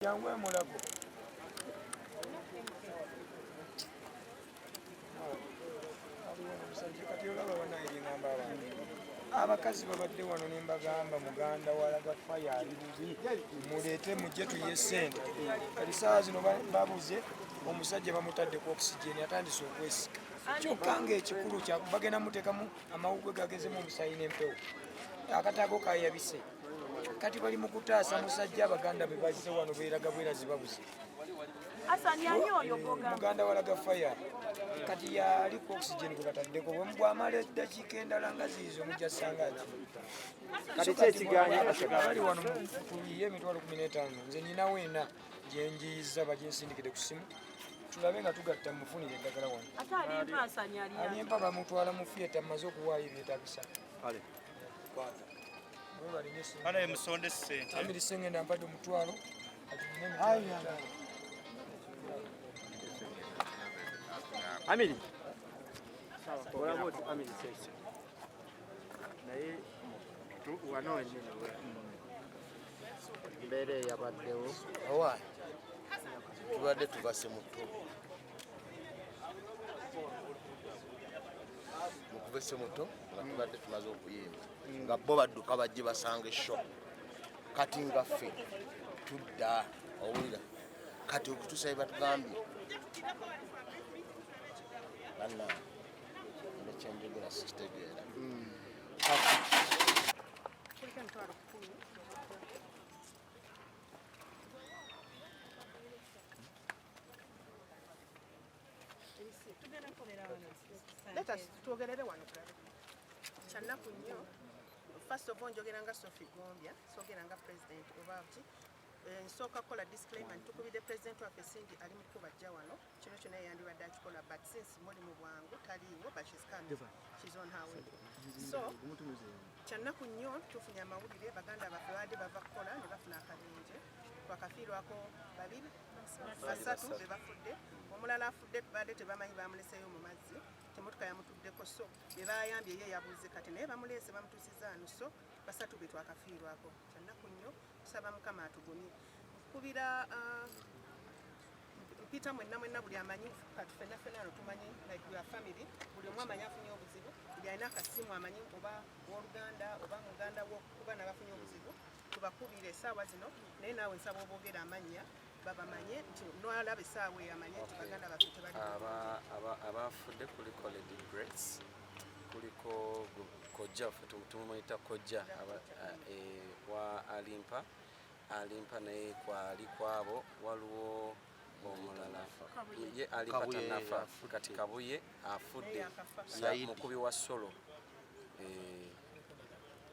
Yangwe Omulambo. Abakazi babadde wano ne mbagamba muganda walaga fire Alibubi muleete mujje tuye ssente. Kati ssaawa zino babuze omusajja bamutadde ku oxygen atandise okwesika. Kyokka ng'ekikulu bagenda muteekamu amawugwe gagezemu omusaayi n'empewo. Akataago kayabise. Kati bali mu kutaasa musajja abaganda be bazze wano beeraga bwerazi babuze. Muganda walaga fire kati yali ku oxygen gwe bataddeko bw'amala eddakiika endala nga ziizo mujja ssanga ati kati kyekiganya bali wano tuyiye emitwalo 15 nze ninawo ena gye njiyiza baginsindikidde ku simu tulabe nga tugatta mufunire eddagala wano. Alimpa bamutwala mu theatre amaze okuwaayo ebyetaagisa. Ana emusonde ssente. Amiri sengenda mpadde omutwalo. Amiri. Sawa, kola boti Amiri sese. Naye tu wano enene we. Mbere yabaddewo. Owa. Tubadde tubase muto. Mukubese muto, tubadde tumaze okuyimba. Nga bo badduka bajje basanga esho. Kati nga ffe tudda owulira. Kati okutuusa batugambye. Anna ndechenjegera sistegeera. Let us tuogerere wano kyanaku nnyo. First of all njogera nga Sophie Gombya sogera nga president obaki nsooka kola disclaimer ntukubidde president waffe Cindy ali mu kubajja wano kino kyonna yandibadde akikola but since muli mu bwangu taliiwo but she's coming, she's on her way. So kyanaku nnyo tufunye amawulire baganda baffe baadde bava kukola ne bafuna akabenje twakafiirwako babiri basatu be bafudde omulala afudde baadde tebamanyi bamuleseeyo mu mazzi emotoka yamutuddeko so be bayambye ye yabuze kati naye bamuleese bamutuusiza ano so basatu be twakafiirwako kyanaku nnyo tusaba mukama atugumye kubira mpita mwenna buli amanyi kati ffenna tumanyi like we are family buli omu amanyi afunye obuzibu buli alina akasimu amanyi oba w'oluganda oba muganda wokuba n'abafunye obuzibu tubakubire essaawa zino naye naawe nsaba oboogera amannya babamanye nti nolaba essaawa eyamanye nti baganda baffe tebali abafudde kuliko Lady Grace kuliko kojja tumuyita kojja wa Alimpa naye kwali kwabo waliwo omulala ye Alimpa tanafa kati Kabuye afudde mukubi wa solo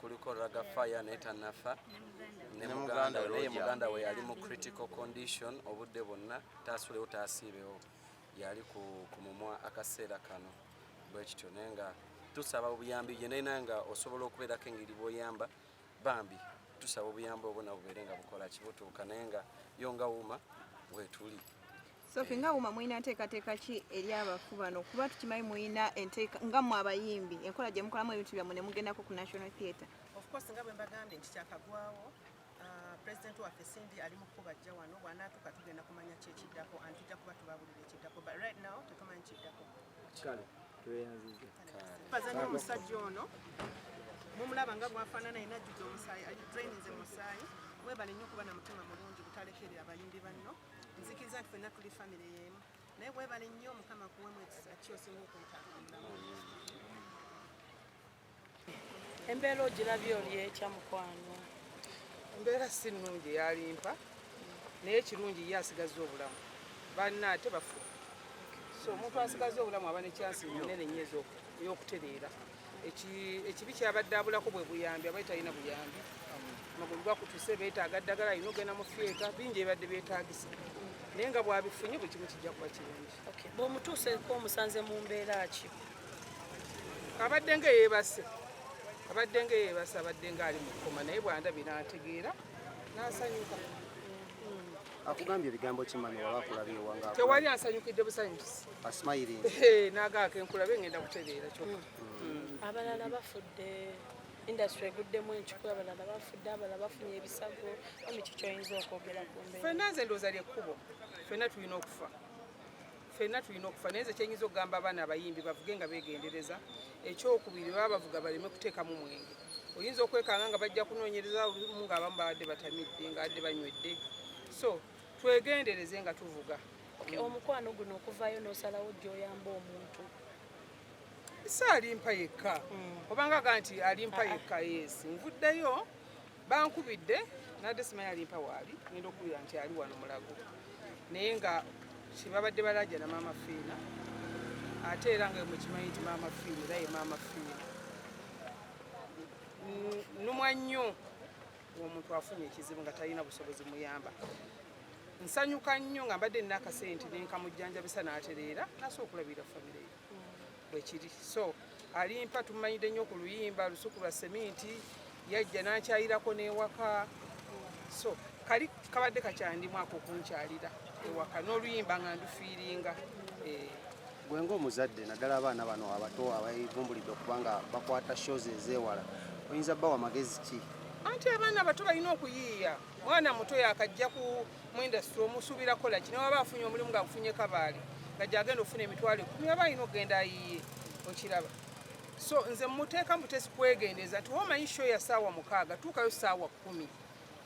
kuliko Raga Fire naye tanafa ne muganda we yali mu critical condition obudde bonna taasulewo taasiibewo yali ku mumwa akaseera kano bwekityo naye nga tusaba obuyambi ye naye nga osobola okubeerako engeri bw'oyamba bambi tusaba obuyambi obwo nabo bubeere nga bukola kibutuuka naye nga yo nga wuuma bwetuli. Sophie nga wuuma mulina nteekateeka ki eri abafu bano kuba tukimanyi mulina enteeka nga mmwe abayimbi enkola gye mukolamu ebintu byammwe ne mugendako ku National Theatre. Of course nga bwe mbagambye nti kyakagwawo president waffe Cindy ali mu kubajja wano bw'anaatuka tugenda kumanya kyekiddako anti tujja kuba tubabulira ekiddako but right now tetumanyi kiddako. Kale tweyanzize. Bazanyo omusajja ono mumulaba nga bwafaanana alina ajjudde omusaayi drainize musaayi mwebale nnyo okuba na mutima mulungi butalekerera abayimbi banno nzikiriza nti ffenna tuli famire y'emu naye bwebale nnyo mukama kuwemu ekisa kyosinga okwetaagamulamu. Embeera ogirabye oli ekyamukwano? Embeera si nnungi yalimpa naye kirungi ye asigaza obulamu banna ate bafu so omuntu asigaza obulamu aba ne kyansi nnene nnyo ey'okutereera ekibi kyabadde abulako bwe buyambi aba talina buyambi amagulu gakutuse beetaaga ddagala alina ogenda mu fyeta bingi ebadde beetaagisa naye nga bwabifunye buli kimu kijja kuba kirungi. Bw'omutuuseeko omusanze mu mbeera ki? Abadde nga yeebase abadde nga ali mu kkoma naye bwandabye n'ategeera n'asanyuka. Akugambye ebigambo kimanyi waba akulabye wanga tewali ansanyukidde busanyusi asmailing n'agaako enkulabe ngenda kutereera kyokka. Abalala bafudde industry eguddemu enkiku abalala bafudde abalala bafunye ebisago omi kikyo oyinza okwogera ku mbeera ffenna nze ndowooza lyekkubo ffenna tulina okufa naye nze kyenyinza okugamba abaana abayimbi bavuge nga beegendereza ekyokubiri baba bavuga baleme kuteekamu mwenge oyinza okwekanga nga bajja kunoonyereza olumu ng'abamu babadde batamidde ng'abadde banywedde so twegendereze nga tuvuga omukwano guno okuvaayo n'osalawo gy'oyamba omuntu si alimpa yekka obanga gaa nti alimpa yekka yesi nvuddeyo bankubidde nadde simanyi alimpa waali ngenda okubira nti ali wano mulago naye nga kyebabadde balajja na maama fiina ate era nga mukimanyi nti maama fiina era ye maama fiina numwa nnyo omuntu afunye ekizibu nga talina busobozi muyamba nsanyuka nnyo nga mbadde nina akasente nenkamujjanjabisa n'atereera nasobola okulabira famire ye bwekiri so alimpa tumanyidde nnyo ku luyimba lusuku lwa seminti yajja n'akyayirako n'ewaka so kali kabadde kakyandimwako okunkyalira ewaka n'oluyimba nga ndufiiringa gwe ng'omuzadde naddala abaana bano abato abavumbulidde okuba nga bakwata shows ezeewala oyinza bbawa magezi ki anti abaana abato balina okuyiiya mwana muto yakajja mu industry omusuubirako laki nawe aba afunye omulimu ngaafunye kabaali nga gyagenda okufuna emitwalo 10 aba alina okugenda ayiiye okiraba so nze muteeka mutesi kwegendeeza nti womanyi show ya ssaawa 6 tuukayo ssaawa 10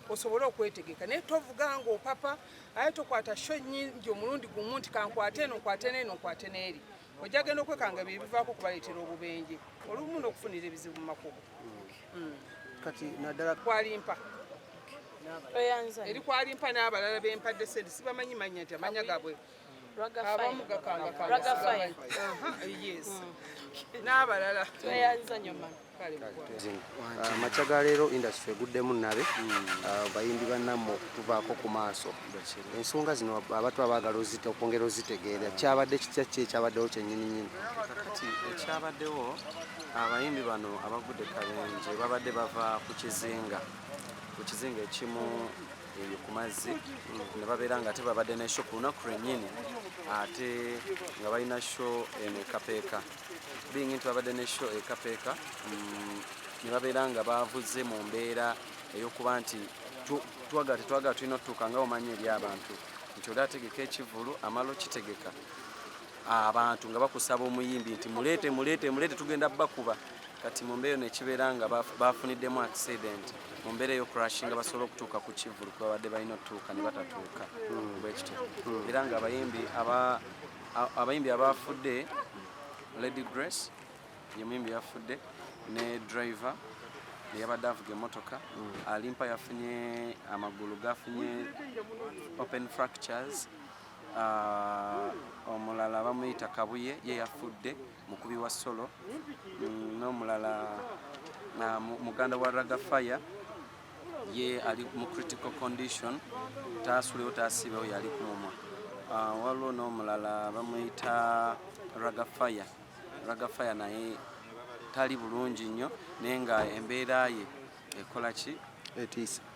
osobole okwetegeka naye tovuga nga opapa aye tokwata show nnyingi omulundi gumu nti kankwate eno nkwate n'eno nkwate n'eri ojja genda okwekanga bye bivaako kubaleetera obubenje olumu n'okufunira ebizibu mu makubo kati naddala kwalimpa eri kwalimpa n'abalala bempadde sente sibamanyi manya nti amanya gabwe abamu gakangakanga yes n'abalala tweyanza nyoma makya ga leero industry eguddemu nabe bayimbi bannammwe okutuvaako ku maaso ensonga zino abato abaagala okwongera ozitegeera kyabadde kitya ki ekyabaddewo kyennyininyini kati ekyabaddewo abayimbi bano abagudde kabenje babadde bava ku kizinga ekimu eyo ku mazzi ne babeera nga ate babadde ne show ku lunaku lwennyini ate nga balina show eno ekapeeka bingi nti babadde ne show ekapeeka ne babeera nga bavuze mu mbeera ey'okuba nti tetwagala tulina otutuuka nga omanyi eri abantu nti oli ategeka ekivulu amala okitegeka abantu nga bakusaba omuyimbi nti muleete tugenda bakuba kati mu mbeera nekibeera nga bafuniddemu accident mu mbeera ey'okurashinga basobola okutuuka ku kivulu kuba badde balina otutuuka ne batatuuka bwekityo era nga abayimbi abafudde Lady Grace ye muyimbi yafudde ne driver yabadde avuga emmotoka Alimpa yafunye amagulu gafunye open fractures omulala bamuyita Kabuye ye yafudde mukubi wa solo n'omulala muganda wa Ragafire ye ali mu critical condition taasulewo taasibewo yali kumumwa waliwo n'omulala bamuyita Ragafire naye tali bulungi nnyo naye nga embeera ye ekola ki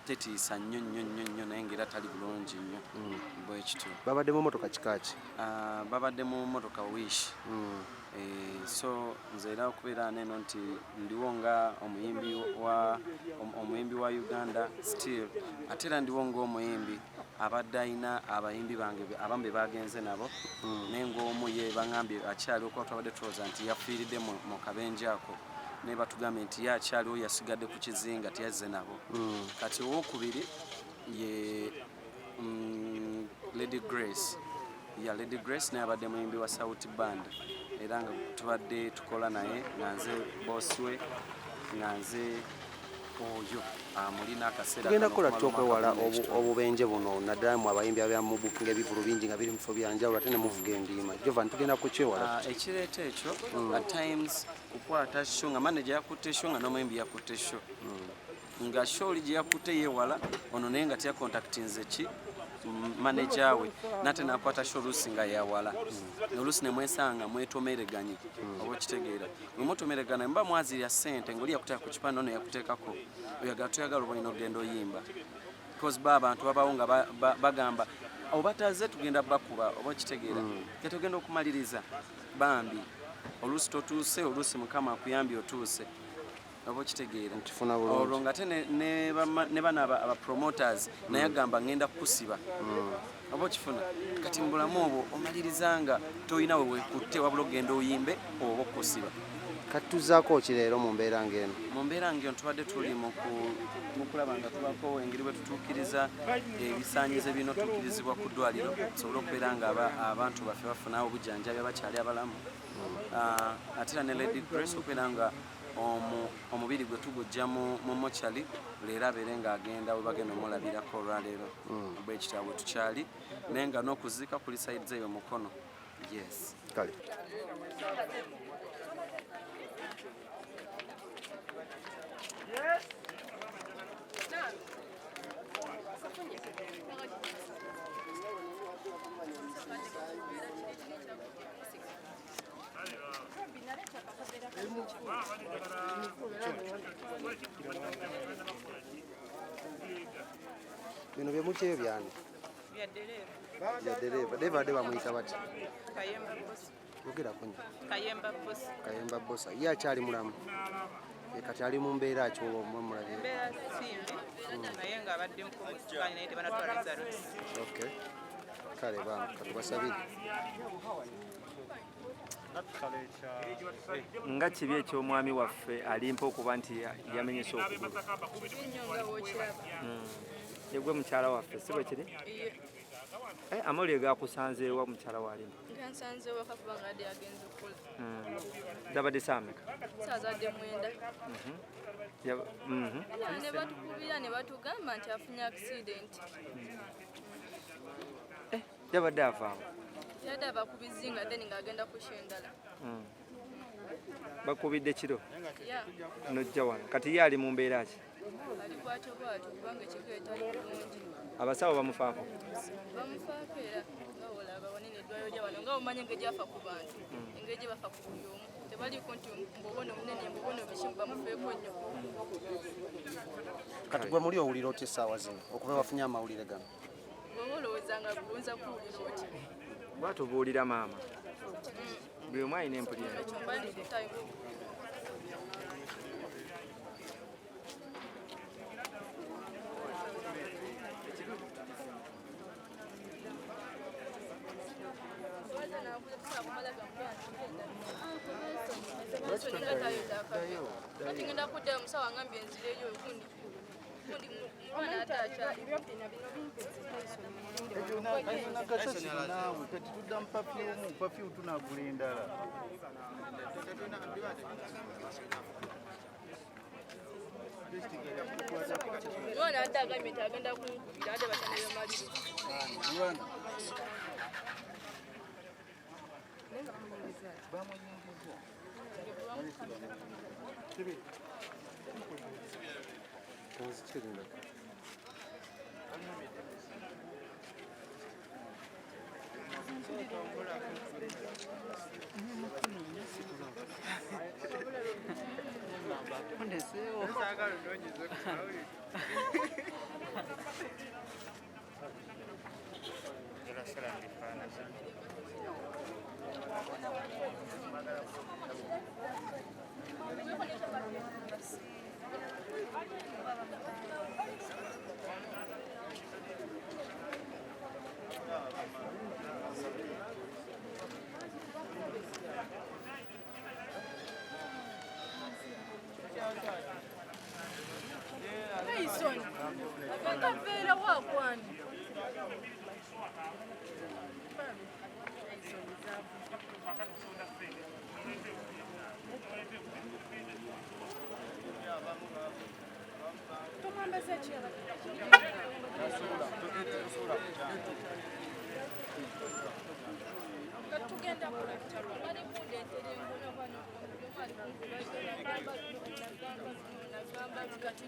tetiisa nnyo naye ngaera tali bulungi nnyo bwekityo babadde mu motoka kikaaki babadde mu motoka wish so nze era okubeera neno nti ndiwo nga omuyimbi wa Uganda still ate era ndiwo ng'omuyimbi abadde ayina abayimbi bange abamu be bagenze nabo naye ng'omu ye baŋambye akyali okuba twabadde tulowooza nti yafiiridde mu kabenje ako naye batugambye nti ye akyaliwo yasigadde ku kizinga tiyazze nabo kati owokubiri ye Lady Grace naye abadde muyimbi wa Sauti Band era nga tubadde tukola naye nga nze bosi we nga nze oyo mulina akaseera tugenda kukola tutya okwewala obubenje buno naddala mu abayimbi abyamubukinga ebivulu bingi nga biri mu bifo byanjawulo ate ne muvuga endiima Jovan tugenda kukyewala ekireeta ekyo at times kukwata sho nga manager yakutte sho nga n'omuyimbi yakutte sho nga sho oli gye yakutte yeewala ono naye nga tyakontaktinze ki manager we nate nakwata sho oluusi nga yawala noluusi nemwesanga mwetomereganye oba okitegeera bwe mutomeregana mba mwazirya ssente ngaoli yakuteeka ku kipande ono yakuteekako oyagala toyagala oba olina okugenda oyimba because abantu babawo nga bagamba oba taze tugenda bakuba oba okitegeera tetugenda okumaliriza bambi oluusi totuuse oluusi mukama akuyambye otuuse oba okitegeera Ntufuna bulungi. olwo ngate ne bana abapromoters naye agamba ngenda kukusiba oba okifuna kati mu bulamu obwo omaliriza nga tolina we wekutte wabula ogenda oyimbe oba okusiba. Katuzaako ki leero mu mbeera ng'eno? Mu mbeera ng'eno tubadde tuli mu kulaba nga tubako engeri bwe tutuukiriza ebisaanyizo bino tuukirizibwa ku ddwaliro tusobole okubeera nga abantu baffe bafuna obujjanjabi abakyali abalamu ate era ne Lady Grace okubeera nga omubiri gwe tugujja mu mochari leero abeere ng'agenda we bagenda omulabirako olwaleero bwekitabo bwe tukyali naye nga n'okuziika kuli sayidi eyo mukono. Yes. Kale. Bino bye mukyeyo byani? Bya dereva. Devadde bamuyita bati? Kayemba boss. Yogerako nnyo. Kayemba boss. Kayemba boss. Ye akyali mulamu? Kati ali mu mbeera ki olwo mulabye? Embeera simbi naye ng'abadde mukumusukani naye tebanatwala results. Okay. Kale katubasabire. Nga kibi eky'omwami waffe Alimpa okuba nti yamenyese okugulu? Yegwe mukyala waffe si bwe kiri? Amawulire gakusanzeewa mukyala wa Alimpa? Gansanzeewa kakuba nga adde agenze okukola. Zabadde saameka? Saazadde 9. Ne batukubira ne batugamba nti afunye accident. Yabadde avaawo? Yadde abakubizi nga then ng'agenda kushendala. Bakubidde kiro? Ya. Nojja wano. Kati ye ali mu mbeera ki? Ali bwatyo kubanga ekigo etali bulungi. Abasawo bamufaako? Bamufaako era nga olaba wanene eddwaliro gya wano nga omanyi engeri afa ku bantu engeri gye bafa ku buli omu tebaliiko nti mbobono munene mbobono bikimu bamufeeko nnyo. Kati gwe muli owulira otya essaawa zino okuba bafunye amawulire gano? Bw'oba olowooza nga gonza kuwulira oti. Bwatubuulira maama. Buli omu alina empulira. Ekyo mba ndi ku time. Ngenda kudda omusawo angambye enzireyo okundi mwana ate akyali. naawe kati tudda mu pafiyu tunagula endala. Mwana adde agambye nti agenda kunkubira adde batanebe malire. Akavera wakwani. Tugenda kulekitalo bali kundeetera engona bano nagamba kati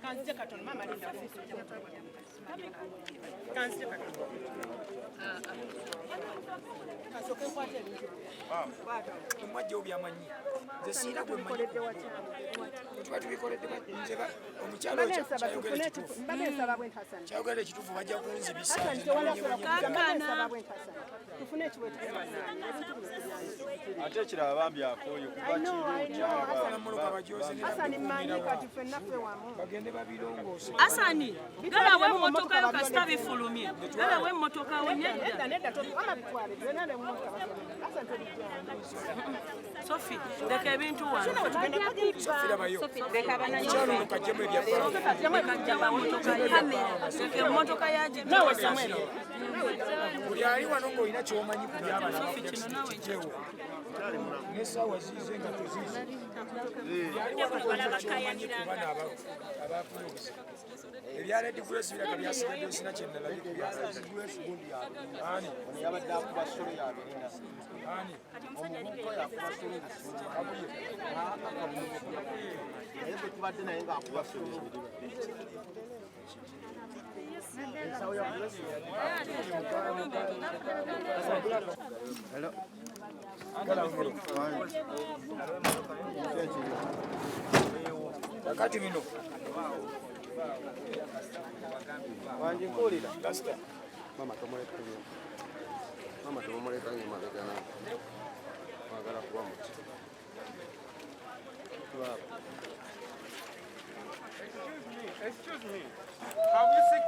Kanzije katono mama linda. Kanzije katono. Kasoke kwate ebintu. Omwajja obyamanyi. Nze siira gwe mmanyi. Tuba tubikoledde nzeba omukyalo kyayogera ekituufu. Kyayogera ekituufu bajja kunzibisa. Tufune ekiwetu. Ate ekirala bambi akooye kuba bagende babirongoose. Asani, gala we mmotoka yo kasita bifulumye. Gala we mmotoka we nedda. Sophie, leka ebintu wano. Sophie labayo. Omukyalo ono kajjemu Emmotoka yaje. buli ali wano ng'olina ky'omanyi ku byabana kijjewo n'essaawa ziize nga tuziize buli ali wano ng'olina ky'omanyi ku bana abaafuna obuzima ebya Red Grace biraga byasigadde sina kye nalabye ku byabazzi ani yabadde akuba solo yabirina ani omuvubuka yakuba solo naye bwe tubadde naye ng'akuba solo kakati bino wanjinkuulira mama tomulekanye mabega nawe mwagala kuba muti Excuse me. Have you seen